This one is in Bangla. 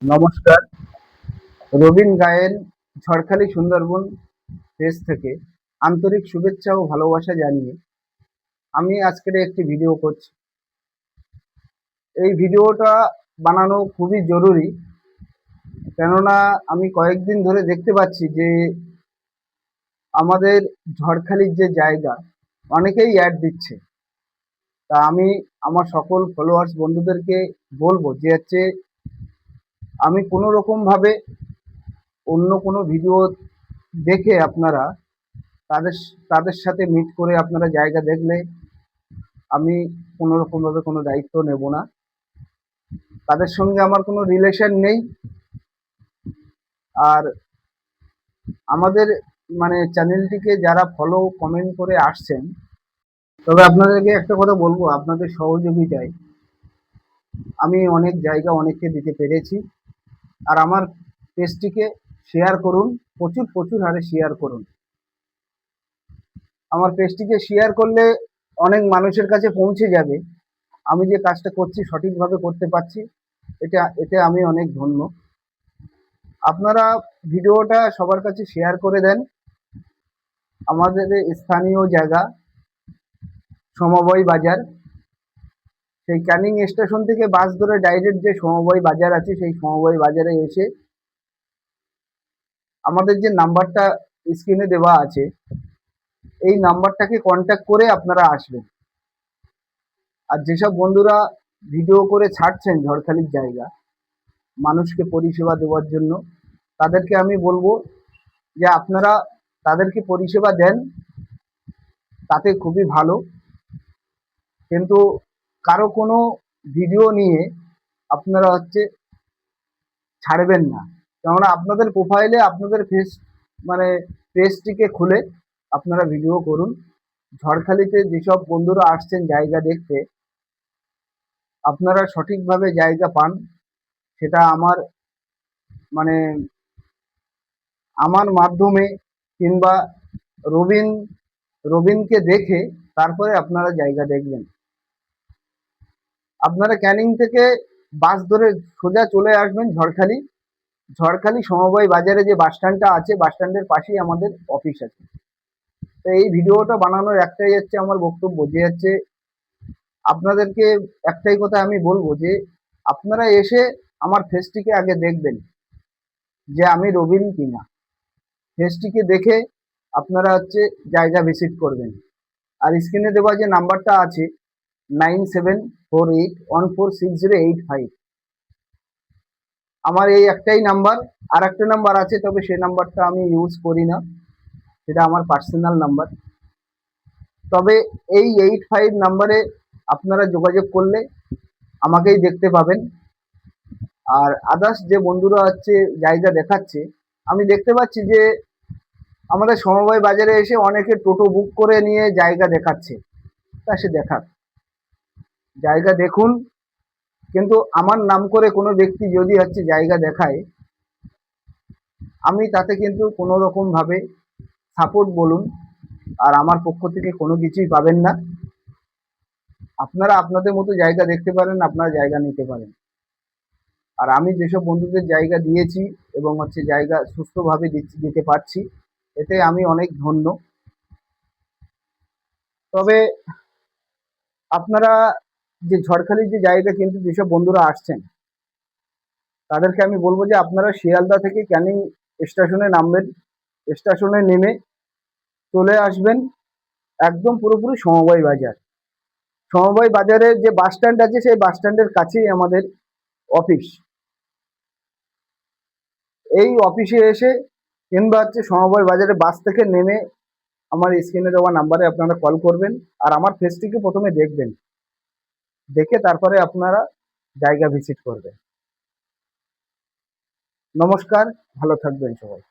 নমস্কার। রবীন গায়েন ঝড়খালি সুন্দরবন পেজ থেকে আন্তরিক শুভেচ্ছা ও ভালোবাসা জানিয়ে আমি আজকের একটি ভিডিও করছি। এই ভিডিওটা বানানো খুবই জরুরি, কেননা আমি কয়েকদিন ধরে দেখতে পাচ্ছি যে আমাদের ঝড়খালির যে জায়গা অনেকেই অ্যাড দিচ্ছে। তা আমি আমার সকল ফলোয়ার্স বন্ধুদেরকে বলবো যে আমি কোনো রকমভাবে অন্য কোনো ভিডিও দেখে আপনারা তাদের তাদের সাথে মিট করে আপনারা জায়গা দেখলে আমি কোনো রকমভাবে কোনো দায়িত্ব নেব না। তাদের সঙ্গে আমার কোনো রিলেশন নেই। আর আমাদের চ্যানেলটিকে যারা ফলো কমেন্ট করে আসছেন, তবে আপনাদেরকে একটা কথা বলবো, আপনাদের সহযোগিতায় আমি অনেক জায়গা অনেককে দিতে পেরেছি। আর আমার পেজটিকে শেয়ার করুন, প্রচুর প্রচুর হারে শেয়ার করুন। আমার পেজটিকে শেয়ার করলে অনেক মানুষের কাছে পৌঁছে যাবে। আমি যে কাজটা করছি সঠিকভাবে করতে পারছি, এতে আমি অনেক ধন্য। আপনারা ভিডিওটা সবার কাছে শেয়ার করে দেন। আমাদের স্থানীয় জায়গা সমবায় বাজার, সেই ক্যানিং স্টেশন থেকে বাস ধরে ডাইরেক্ট যে সমবায় বাজার আছে, সেই সমবায় বাজারে এসে আমাদের যে নাম্বারটা স্ক্রিনে দেওয়া আছে, এই নাম্বারটাকে কন্ট্যাক্ট করে আপনারা আসবেন। আর যেসব বন্ধুরা ভিডিও করে ছাড়ছেন ঝড়খালির জায়গা মানুষকে পরিষেবা দেওয়ার জন্য, তাদেরকে আমি বলবো যে আপনারা তাদেরকে পরিষেবা দেন, তাতে খুবই ভালো। কিন্তু কারো কোনো ভিডিও নিয়ে আপনারা ছাড়বেন না, কেননা আপনাদের প্রোফাইলে আপনাদের পেজটিকে খুলে আপনারা ভিডিও করুন। ঝড়খালিতে যেসব বন্ধুরা আসছেন জায়গা দেখতে, আপনারা সঠিকভাবে জায়গা পান, সেটা মানে আমার মাধ্যমে কিংবা রবিনকে দেখে তারপরে আপনারা জায়গা দেখবেন। আপনারা ক্যানিং থেকে বাস ধরে সোজা চলে আসবেন ঝড়খালি সমবায় বাজারে যে বাস স্ট্যান্ডটা আছে, বাস স্ট্যান্ডের পাশেই আমাদের অফিস আছে। তো এই ভিডিওটা বানানোর একটাই আমার বক্তব্য যে আপনাদেরকে একটাই কথা আমি বলবো যে আপনারা এসে আমার ফেসটিকে আগে দেখবেন যে আমি রবিন কিনা। ফেসটিকে দেখে আপনারা জায়গা ভিজিট করবেন। আর স্ক্রিনে দেওয়া যে নাম্বারটা আছে 9748146085, আমার এই একটাই নাম্বার। আর একটা নাম্বার আছে, তবে সেই নাম্বারটা আমি ইউজ করি না, সেটা আমার পার্সোনাল নাম্বার। তবে এই 85 নাম্বারে আপনারা যোগাযোগ করলে আমাকেই দেখতে পাবেন। আর আদার্স যে বন্ধুরা জায়গা দেখাচ্ছে, আমি দেখতে পাচ্ছি যে আমাদের সমবায় বাজারে এসে অনেকে টোটো বুক করে নিয়ে জায়গা দেখাচ্ছে। তা সে দেখাক, জায়গা দেখুন। কিন্তু আমার নাম করে কোনো ব্যক্তি যদি জায়গা দেখায়, আমি তাতে কিন্তু কোনো রকম ভাবে সাপোর্ট বলুন আর আমার পক্ষ থেকে কোনো কিছুই পাবেন না। আপনারা আপনাদের মতো জায়গা দেখতে পারেন, আপনারা জায়গা নিতে পারেন। আর আমি যেসব বন্ধুদের জায়গা দিয়েছি এবং জায়গা সুস্থভাবে দিতে পারছি, এতে আমি অনেক ধন্য। তবে আপনারা যে ঝড়খালির যে জায়গা কিন্তু যেসব বন্ধুরা আসছেন, তাদেরকে আমি বলবো যে আপনারা শিয়ালদা থেকে ক্যানিং স্টেশনে নামবেন। স্টেশনে নেমে চলে আসবেন একদম পুরোপুরি সমবায় বাজার। সমবায় বাজারের যে বাস স্ট্যান্ড আছে, সেই বাস স্ট্যান্ডের কাছেই আমাদের অফিস। এই অফিসে এসে কিংবা সমবায় বাজারে বাস থেকে নেমে আমার স্ক্রিনে দেওয়া নাম্বারে আপনারা কল করবেন। আর আমার ফেসটিকে প্রথমে দেখবেন, দেখে তারপরে আপনারা জায়গা ভিজিট করবেন। নমস্কার, ভালো থাকবেন সবাই।